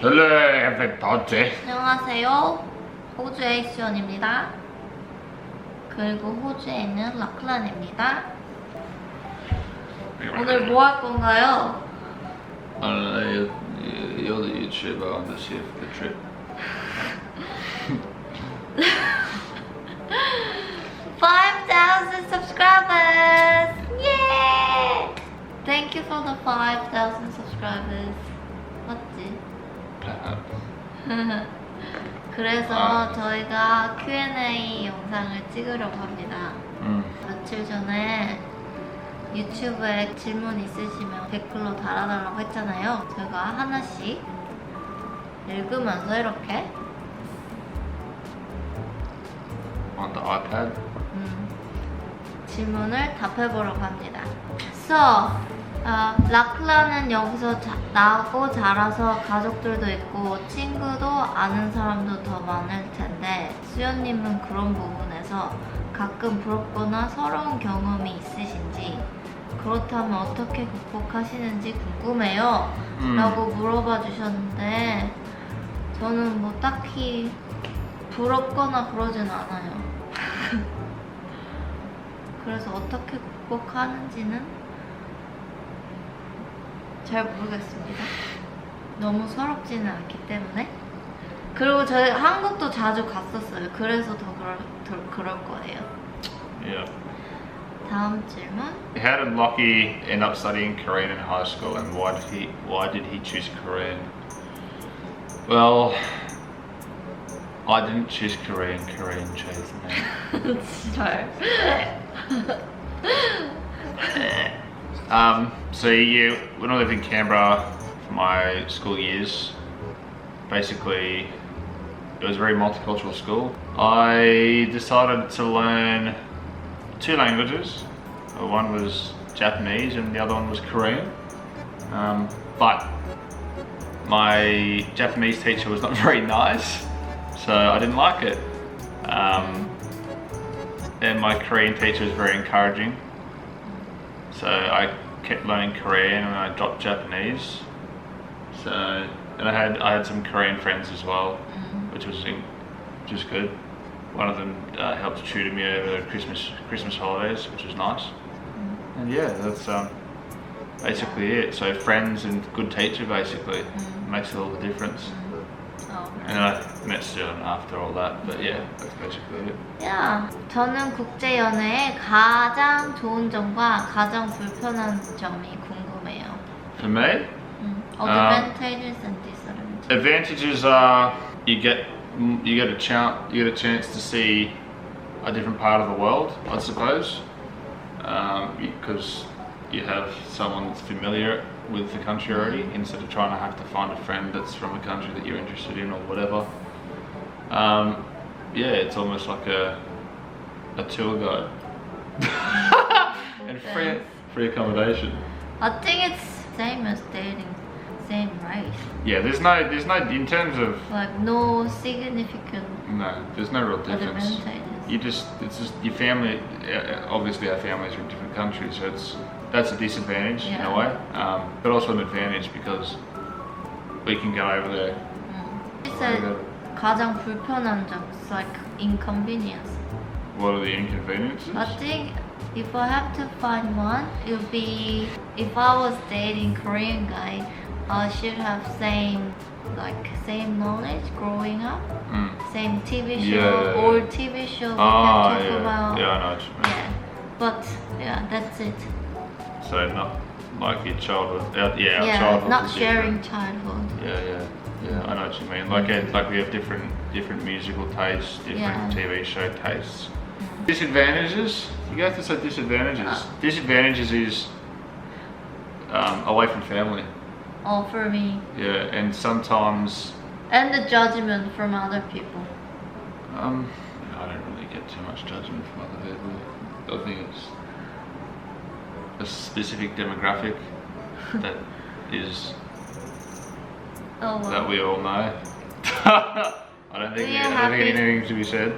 Hello, everybody. 안녕하세요. 호주의 수연입니다. 그리고 호주에 있는 락란입니다. 오늘 뭐 할 건가요? I don't know, you're the YouTuber, I'm just here for the trip. 5,000 subscribers! Yay! Thank you for the 5,000 subscribers. 맞지? 그래서 저희가 Q&A 영상을 찍으려고 합니다. 며칠 전에 유튜브에 질문 있으시면 댓글로 달아달라고 했잖아요. 제가 하나씩 읽으면서 이렇게 On the iPad? 질문을 답해보려고 합니다. So, 라클라는 여기서 나고 자라서 가족들도 있고 친구도 아는 사람도 더 많을 텐데 수연님은 그런 부분에서 가끔 부럽거나 서러운 경험이 있으신지, 그렇다면 어떻게 극복하시는지 궁금해요 라고 물어봐 주셨는데, 저는 뭐 딱히 부럽거나 그러진 않아요. 그래서 어떻게 극복하는지는 잘 모르겠습니다. 너무 서럽지는 않기 때문에. 그리고 저희 한국도 자주 갔었어요. 그래서 더 그럴 거예요. Yeah. 다음 질문. How did Lockheed end up studying Korean in high school, and why did he choose Korean? Well, I didn't choose Korean. Korean chose me. 잘. So yeah, when I lived in Canberra for my school years, basically it was a very multicultural school. I decided to learn 2 languages. One was Japanese and the other one was Korean. But my Japanese teacher was not very nice, so I didn't like it. And my Korean teacher was very encouraging. So I kept learning Korean and I dropped Japanese. So, and I had some Korean friends as well, which was good. One of them helped tutor me over Christmas holidays, which was nice. And yeah, that's basically it. So friends and good teacher basically makes all the difference. And I met Sterling after all that, but yeah, that's basically it. Yeah. 저는 국제 연애의 가장 좋은 점과 가장 불편한 점이 궁금해요. For me, Advantages and disadvantages. advantages are you get a chance to see a different part of the world, I suppose, because you have someone that's familiar with the country already, instead of trying to have to find a friend that's from a country that you're interested in or whatever. Yeah, it's almost like a tour guide. And free accommodation. I think it's same as dating, same race. Yeah, there's no in terms of Like no significant there's no real difference. advantages. It's just your family. Obviously, our families are in different countries, so that's a disadvantage in a way, but also an advantage because we can go over there. It's a 가장 불편한 점. It's like inconvenience. What are the inconveniences? I think if I have to find one, it would be if I was dating Korean guy, I should have same knowledge growing up, same TV show, old TV show we can talk about. Yeah, I know what you mean. Yeah, but yeah, that's it. So not like your childhood. Our Yeah, childhood. not is sharing different. childhood. Yeah, I know what you mean. Like we have different musical tastes, different TV show tastes. Disadvantages? You have to say disadvantages. Disadvantages is away from family. Oh, for me. Yeah, and sometimes And the judgment from other people. I don't really get too much judgment from other people. I think it's a specific demographic that is that we all know. I don't think anything to be said.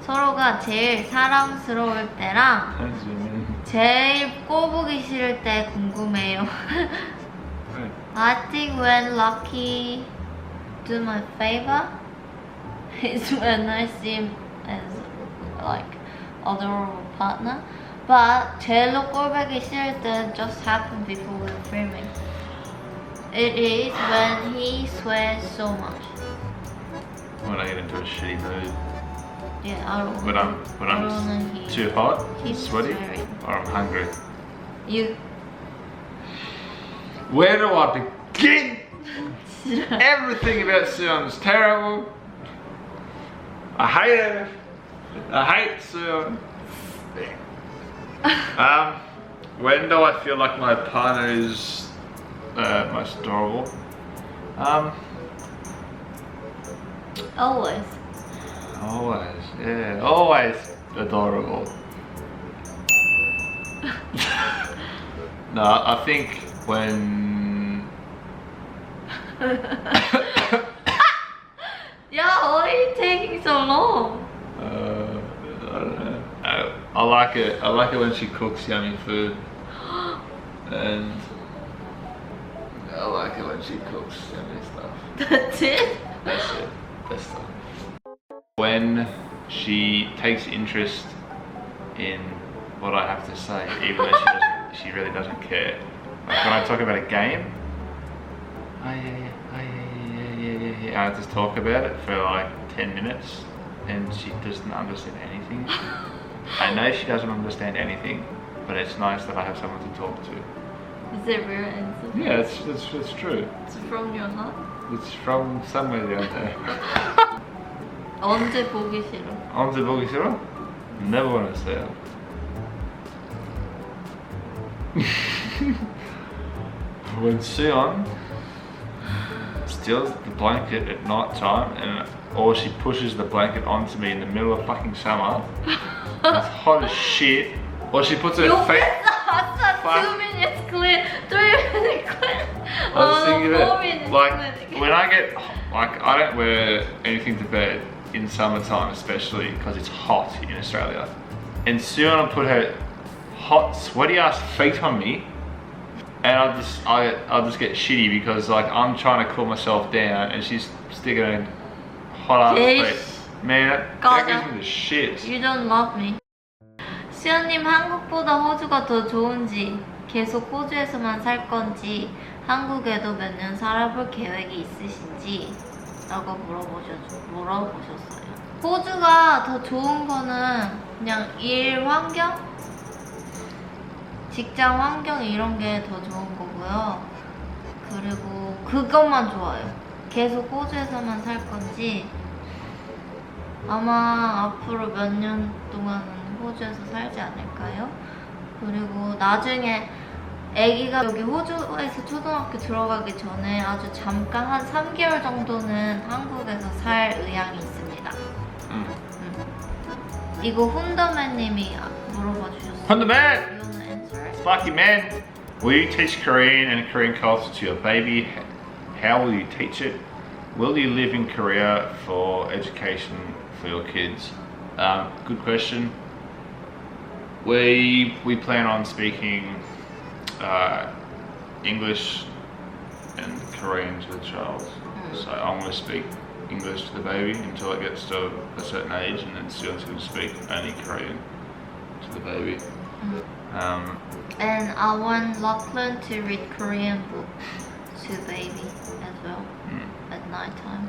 서로가 제일 사랑스러울 때랑 제일 꼬부기 싫을 때 궁금해요. I think when Lockheed do my favor is when I see him as like adorable partner. But 제일로 꼴보기 싫을 때 just happened before we were filming. It is when he swears so much. When I get into a shitty mood. Yeah, I don't. When I'm too hot, sweaty, swearing. or I'm hungry. You. Where do I begin? Everything about Suyeon's terrible. I hate her. I hate Suyeon. When do I feel like my partner is most adorable? Always. Always, yeah, always adorable. No, I think when Yeah, why are you taking so long? I don't know. I like it. I like it when she cooks yummy food, and I like it when she cooks yummy stuff. That's it? That's it. That's stuff. When she takes interest in what I have to say, even though she really doesn't care. Like when I talk about a game, I just talk about it for like 10 minutes and she doesn't understand anything. I know she doesn't understand anything, but it's nice that I have someone to talk to. Is it real answer? Yeah, it's true. It's from your heart? It's from somewhere down there. 언제 보기 싫어? 언제 보기 싫어? Never want to see her. When Suyeon steals the blanket at night time or she pushes the blanket onto me in the middle of fucking summer, it's hot as shit, or she puts her feet. Fuck. 2 minutes clear, 3 minutes clear. I was thinking 4 about minutes like clear. when I get I don't wear anything to bed in summertime, especially because it's hot in Australia. And Suyeon will put her hot, sweaty ass feet on me, and I'll just get shitty because like I'm trying to cool myself down, and she's sticking her hot ass feet. Man, that gives me the shits. You don't love me. 수연님 한국보다 호주가 더 좋은지, 계속 호주에서만 살 건지, 한국에도 몇 년 살아볼 계획이 있으신지 라고 물어보셨어요. 호주가 더 좋은 거는 그냥 일 환경? 직장 환경 이런 게 더 좋은 거고요. 그리고 그것만 좋아요. 계속 호주에서만 살 건지, 아마 앞으로 몇 년 동안은 호주에서 살지 않을까요? 그리고 나중에 아기가 여기 호주에서 초등학교 들어가기 전에 아주 잠깐 한 3개월 정도는 한국에서 살 의향이 있습니다. 이거 훈더맨님이 물어봐 주셨어요. 훈더맨! You wanna answer it? Sparky man, will you teach Korean and Korean culture to your baby? How will you teach it? Will you live in Korea for education for your kids? Good question. We plan on speaking English and Korean to the child. So I'm going to speak English to the baby until it gets to a certain age, and then Suyeon's going to speak only Korean to the baby. And I want Lachlan to read Korean book to baby as well at night time,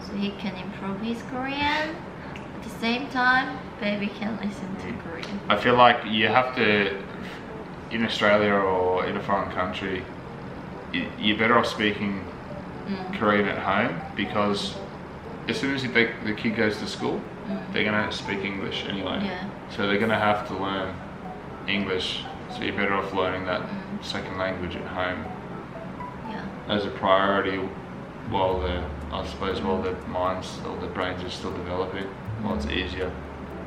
so he can improve his Korean. At the same time, baby can listen to Korean. I feel like you have to, in Australia or in a foreign country, you're better off speaking Korean at home, because as soon as the kid goes to school, they're going to speak English anyway. Yeah. So they're going to have to learn English. So you're better off learning that second language at home as a priority while while their minds or their brains are still developing. While it's easier.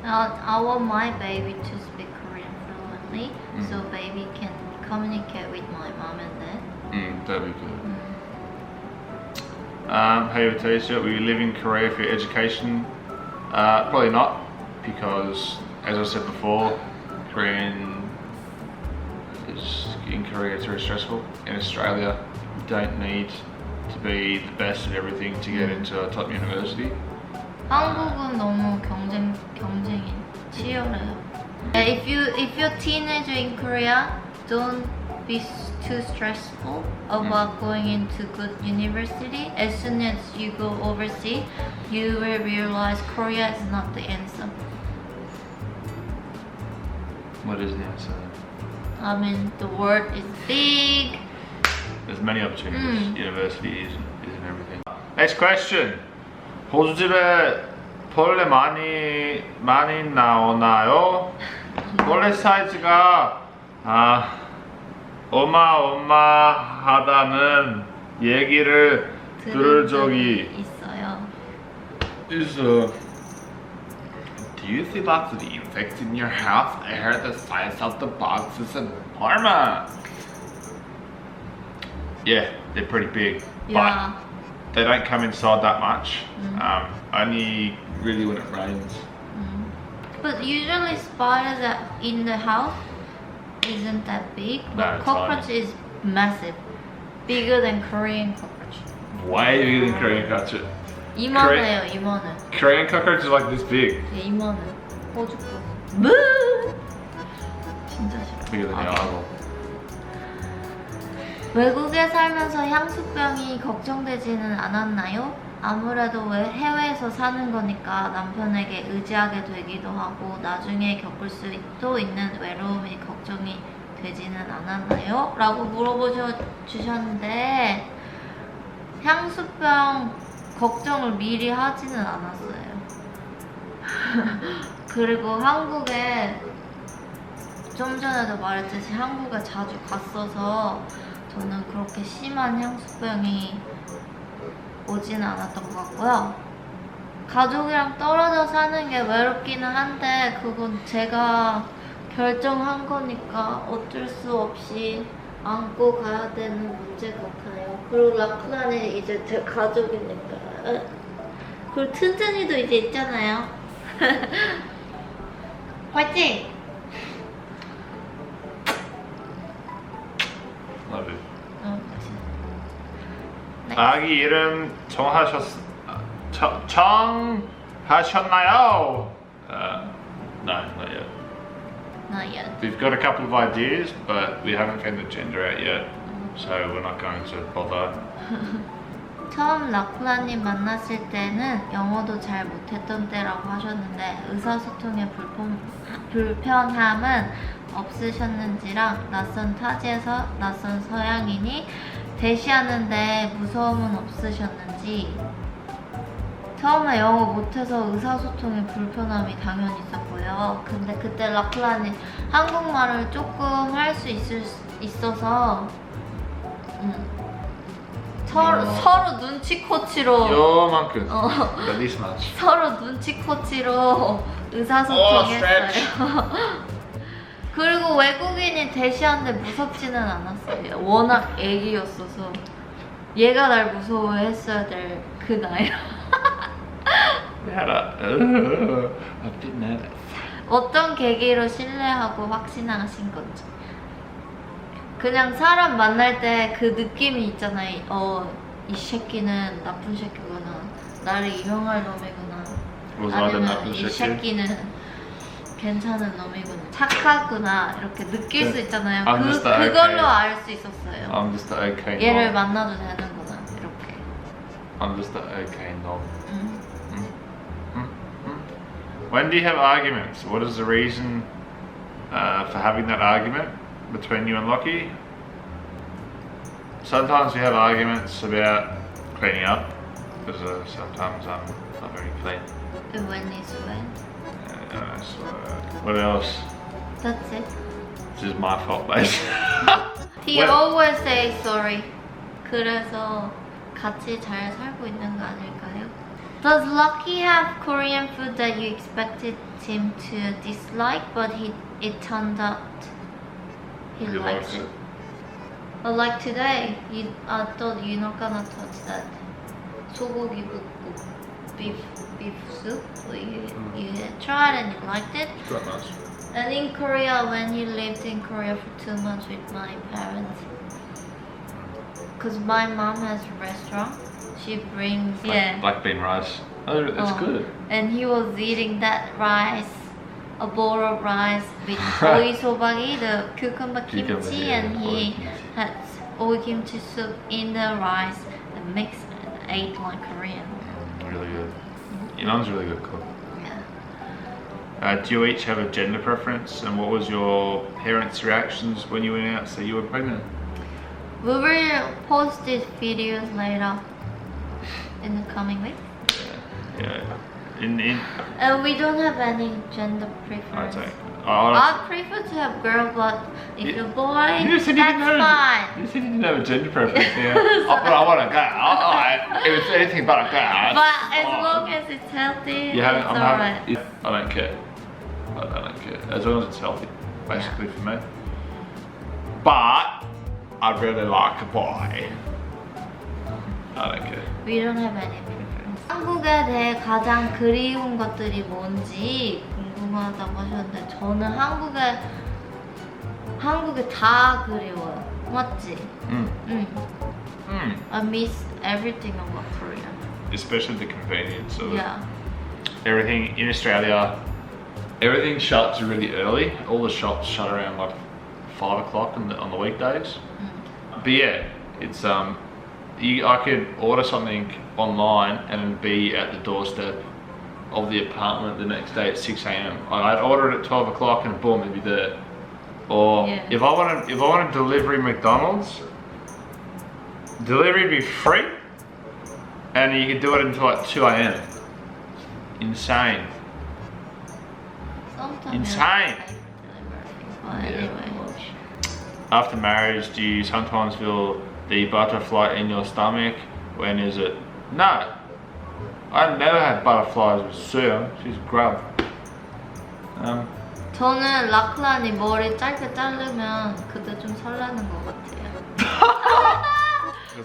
I want my baby to speak Korean fluently, so baby can communicate with my mom and dad. That'd be good. Hey, Tasia, will you live in Korea for your education? Probably not, because as I said before, Korean in Korea it's very stressful. In Australia, you don't need to be the best at everything to get into a top university. 한국은 너무 경쟁이 치열해요. If you're teenager in Korea, don't be too stressful about going into good university. As soon as you go overseas, you will realize Korea is not the answer. What is the answer? I mean, the world is big. There's many opportunities. University isn't everything. Next question. 호주집에 벌레 많이 나오나요? 벌레 사이즈가 어마어마하다는 얘기를 들은 적이 있어요. Do you see lots of insects in your house? I heard the size of the bugs is enormous. Yeah, they're pretty big, Yeah. but they don't come inside that much. Only really when it rains. But usually spiders that in the house isn't that big, but No, cockroach tiny. is massive, bigger than Korean cockroach. Way bigger than Korean cockroach. 이만해요, 이만해. Korean cockroach is like this big. 예, 이만해. 호주 거. 무! 진짜 싫어. Bigger than your eyeball. 외국에 살면서 향수병이 걱정되지는 않았나요? 아무래도 해외에서 사는 거니까 남편에게 의지하게 되기도 하고 나중에 겪을 수도 있는 외로움이 걱정이 되지는 않았나요? 라고 주셨는데 향수병 걱정을 미리 하지는 않았어요. 그리고 한국에 좀 전에도 말했듯이 한국에 자주 갔어서 저는 그렇게 심한 향수병이 오지는 않았던 것 같고요. 가족이랑 떨어져 사는 게 외롭기는 한데 그건 제가 결정한 거니까 어쩔 수 없이 안고 가야 되는 문제 같아요. 그리고 라쿠나는 이제 제 가족이니까. 그리고 튼튼이도 이제 있잖아요. 화이팅! Love it. 네. 아기 이름 정하셨나요? No, not yet. Not yet. We've got a couple of ideas, but we haven't found the gender out yet, so we're not going to bother. 처음 라쿠나님 만났을 때는 영어도 잘 못했던 때라고 하셨는데 의사소통에 불편함은 없으셨는지랑 낯선 타지에서 낯선 서양인이 대시하는데 무서움은 없으셨는지. 처음에 영어 못해서 의사소통에 불편함이 당연히 있었고요. 근데 그때 라쿠라님 한국말을 조금 할 수 있어서 서로 눈치코치로 요만큼. This much. 서로 눈치코치로 의사소통했어요. 그리고 외국인이 대시하는데 무섭지는 않았어요. 워낙 애기였어서 얘가 날 무서워했어야 될 그 나이. I didn't know that. 어떤 계기로 신뢰하고 확신하신 건지. 그냥 사람 만날 때 그 느낌이 있잖아요. 이 새끼는 나쁜 새끼구나. 나를 이용할 놈이구나. 아니면 이 새끼는 괜찮은 놈이구나. 착하구나. 이렇게 느낄 수 있잖아요. 그걸로 알 수 있었어요. I'm just the okay 얘를 knob. 만나도 되는구나. 이렇게. I'm just the okay knob. When do you have arguments? What is the reason for having that argument between you and Lockheed? Sometimes we have arguments about cleaning up because sometimes I'm not very clean. When is when? So, what else? That's it. This is my fault, basically. He always say sorry. 그래서 같이 잘 살고 있는 거 아닐까요? Does Lucky have Korean food that you expected him to dislike, but it turned out he likes it? But like today, I thought you're not gonna touch that. 소고기 볶음, beef soup. You tried and you liked it. It's quite nice. And in Korea, when he lived in Korea for 2 months with my parents, Cause my mom has a restaurant. She brings Black bean rice. Oh, that's good. And he was eating that rice, a bowl of rice with oisobagi, the cucumber kimchi, and he had oil kimchi soup in the rice and mixed and ate like Korean. Really good. Your mom's a really good cook. Yeah. Do you each have a gender preference, and what was your parents' reactions when you went out to say you were pregnant? We will post these videos later in the coming weeks. Yeah. We don't have any gender preference. I prefer to have girl, but if you're boy, that's fine. You said you didn't have a gender preference, yeah. But I want a girl. If it's anything but a girl. But as long as it's healthy, it's alright. I don't care. I don't care. As long as it's healthy, basically for me. But I really like a boy. I don't care. We don't have any preference. 한국에 대해 가장 그리운 것들이 뭔지 궁금하다고 하셨는데 저는 한국에 다 그리워요. 맞지? I miss everything about Korea. Especially the convenience of everything in Australia. Everything shuts really early. All the shops shut around like 5 o'clock on the weekdays. But yeah, it's I could order something online and be at the doorstep of the apartment the next day at 6 a.m. I'd order it at 12 o'clock and boom, it'd be there. Or if I wanted delivery McDonald's, delivery would be free, and you could do it until like 2 a.m. Insane. Sometimes Insane. Anyway. After marriage, do you sometimes feel the butterfly in your stomach? When is it? No. I never had butterflies with Sue. She's grub. 저는 라클란이 머리 짧게 자르면 그때 좀 설레는 것 같아요.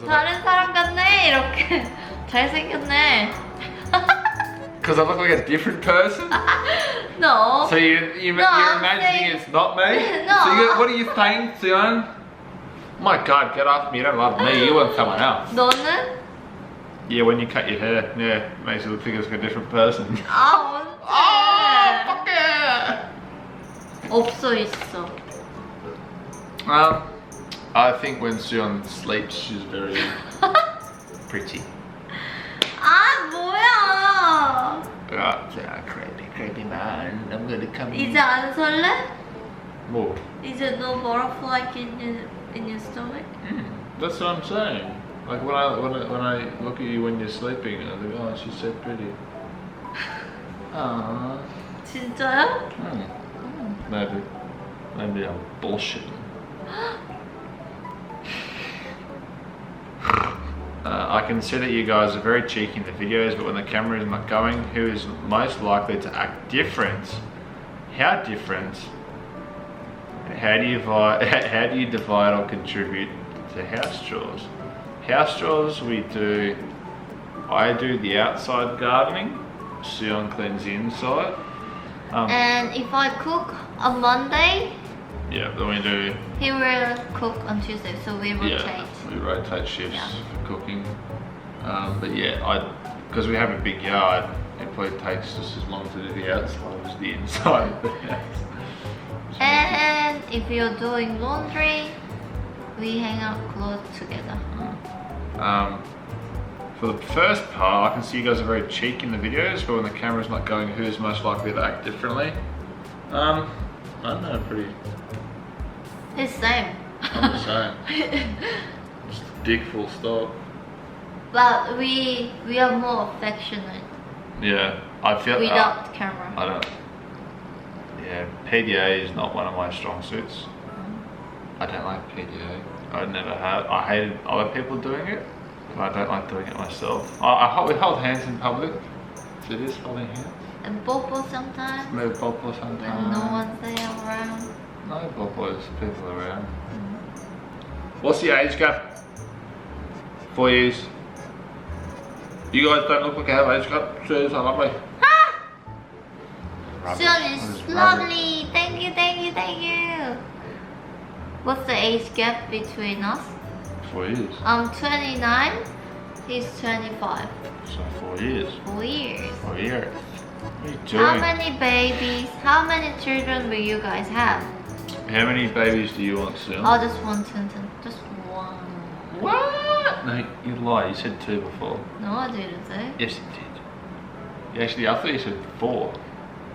다른 사람 같네 이렇게 잘생겼네. Because I look like a different person? No. So you're imagining it's not me? No. So what are you saying, Sion? My God, get off me! You don't love me. You want someone else. 너는? Yeah, when you cut your hair, makes you look like it's like a different person. 아 언제? Fuck yeah! 없어 있어. I think when Sion sleeps, she's very pretty. 아 뭐야? Creepy man. I'm gonna come in. 이제 안 설레? More. 이제 no butterfly in your stomach? That's what I'm saying. Like when I look at you when you're sleeping, I think, oh, she's so pretty. Aww. 진짜요? Maybe I'm bullshitting. I can see that you guys are very cheeky in the videos, but when the camera is not going, who is most likely to act different? How different? How do you divide or contribute to house chores? House chores I do the outside gardening, Sion cleans the inside. And if I cook on Monday, then we do. he will cook on Tuesday, so we rotate. Yeah, we rotate shifts for cooking. But because we have a big yard, it probably takes just as long to do the outside as the inside of the house. And if you're doing laundry, we hang out clothes together. For the first part, I can see you guys are very cheeky in the videos, but when the camera's not going, who's most likely to act differently? I don't know, pretty. It's same. I'm the same. Just a dick full stop. But we are more affectionate. Yeah, I feel. Without camera. I don't. Yeah, PDA is not one of my strong suits. I don't like PDA. I never have. I hated other people doing it, but I don't like doing it myself. We hold hands in public. So it is holding hands. And bopo sometimes. Maybe bopo sometimes. When no one's there around. No bopo is people around. What's the age gap? 4 years. You guys don't look like I have age gap. Cheers, I love me. Sion is lovely. Thank you. What's the age gap between us? 4 years. I'm 29. He's 25. So 4 years. 4 years. 4 years. What are you doing? How many babies? How many children will you guys have? How many babies do you want, Sil? Oh, just one, just one. What? No, you lie. You said 2 before. No, I didn't say. Yes, you did. Actually, I thought you said 4.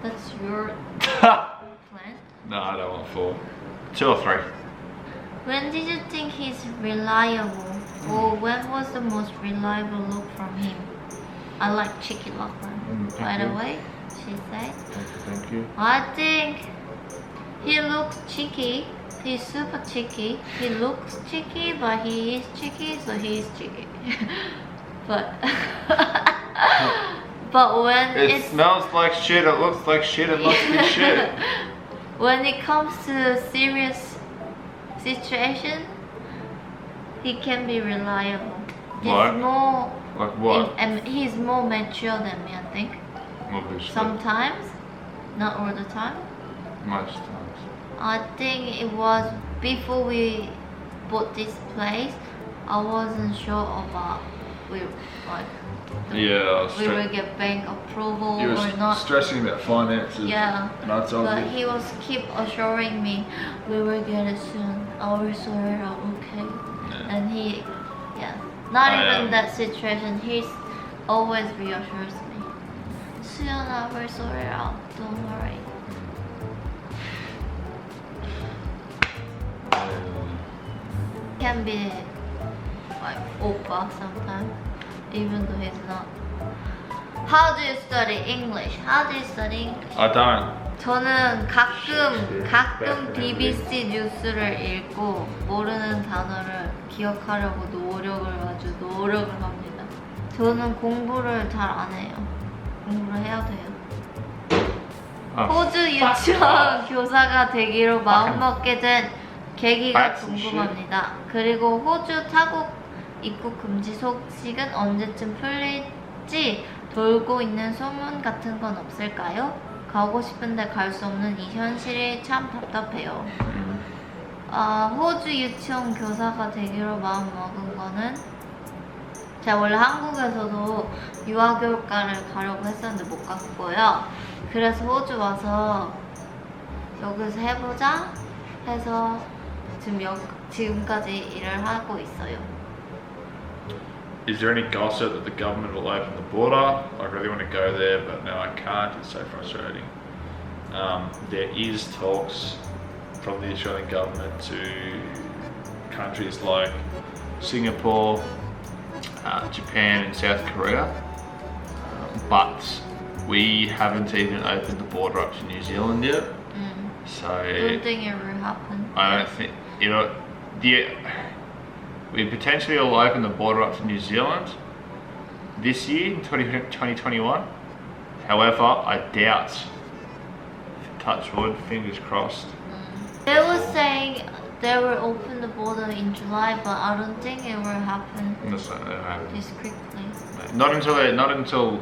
That's your plan. No, I don't want 4. 2 or 3. When did you think he's reliable? Or when was the most reliable look from him? I like cheeky Lachlan. By the way, she said. Thank you. I think he looks cheeky. He's super cheeky. He looks cheeky, but he is cheeky, so he's cheeky. but but when It smells like shit, it looks like shit, it must be shit. When it comes to serious situation, he can be reliable. Like? He's more Like what? he's more mature than me, I think. Obviously. Sometimes, not all the time. Most times. I think it was before we bought this place. I wasn't sure about we will get bank approval You or were not. stressing about finances. Yeah, And I told but you. he was keep assuring me we will get it soon. I will sort it out, okay? Yeah. And he, not even am. that situation. He's always reassures me. Soon I will sort it out. Don't worry. Can be like oppa sometimes, even though he's not. How do you study English? How do you study English? I don't. 저는 가끔 BBC 뉴스를 읽고 모르는 단어를 기억하려고 아주 노력을 합니다. 저는 공부를 잘 안 해요. 공부를 해야 돼요. 호주 유치원 교사가 되기로 마음먹게 된 계기가 궁금합니다. 그리고 호주 타국 입국 금지 소식은 언제쯤 풀릴지 돌고 있는 소문 같은 건 없을까요? 가고 싶은데 갈 수 없는 이 현실이 참 답답해요. 호주 유치원 교사가 되기로 마음 먹은 거는 제가 원래 한국에서도 유아교육과를 가려고 했었는데 못 갔고요. 그래서 호주 와서 여기서 해보자 해서 지금까지 일을 하고 있어요. Is there any gossip that the government will open the border? I really want to go there, but no, I can't. It's so frustrating. There is talks from the Australian government to countries like Singapore, Japan, and South Korea, but we haven't even opened the border up to New Zealand yet. So Don't think it will happen. I don't think we potentially will open the border up to New Zealand this year, in 2021. However, I doubt, touch wood, fingers crossed. They were saying they will open the border in July, but I don't think it will happen That's not gonna happen. this quickly. Not until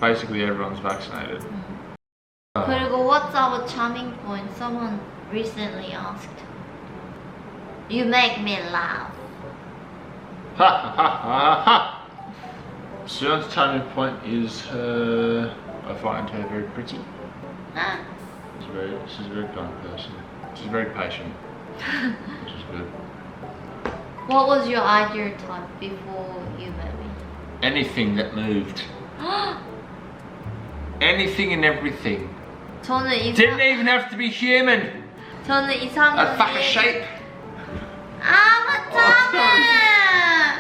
basically everyone's vaccinated. 그리고 what's our charming point? Someone recently asked. You make me laugh. Ha ha ha ha! Suyan's turning point is I find her very pretty. Ah, She's a very kind person. She's very patient, which is good. what was your ideal type before you met me? Anything that moved. Anything and everything. 저는 Didn't even have to be human. 저는 A 이상형이 fucking shape.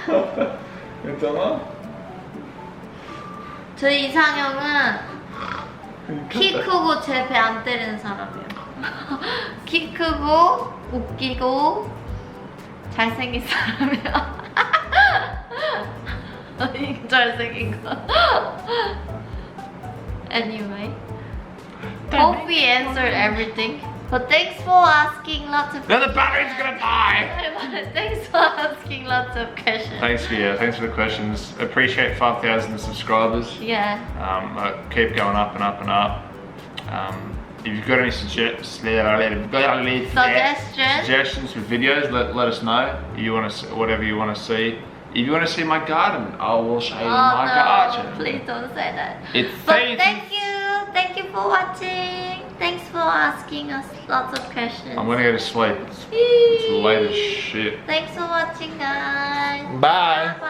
맞잖아. 괜찮아? 저 이상형은 키 크고 제 배 안 때리는 사람이에요. 키 크고 웃기고 잘생긴 사람이야. 이게 잘생긴 거. Anyway, hope we answered everything. But thanks for asking lots of. Now the battery's gonna die. Thanks for asking lots of questions. Thanks for the questions. Appreciate 5,000 subscribers. Yeah. Keep going up and up and up. if you've got any suggestions for videos, let us know. You want to whatever you want to see. If you want to see my garden, I will show you my garden. Please don't say that. Thank you for watching. Thanks for asking us lots of questions. I'm gonna go to sleep. It's late as shit. Thanks for watching, guys. Bye. Bye.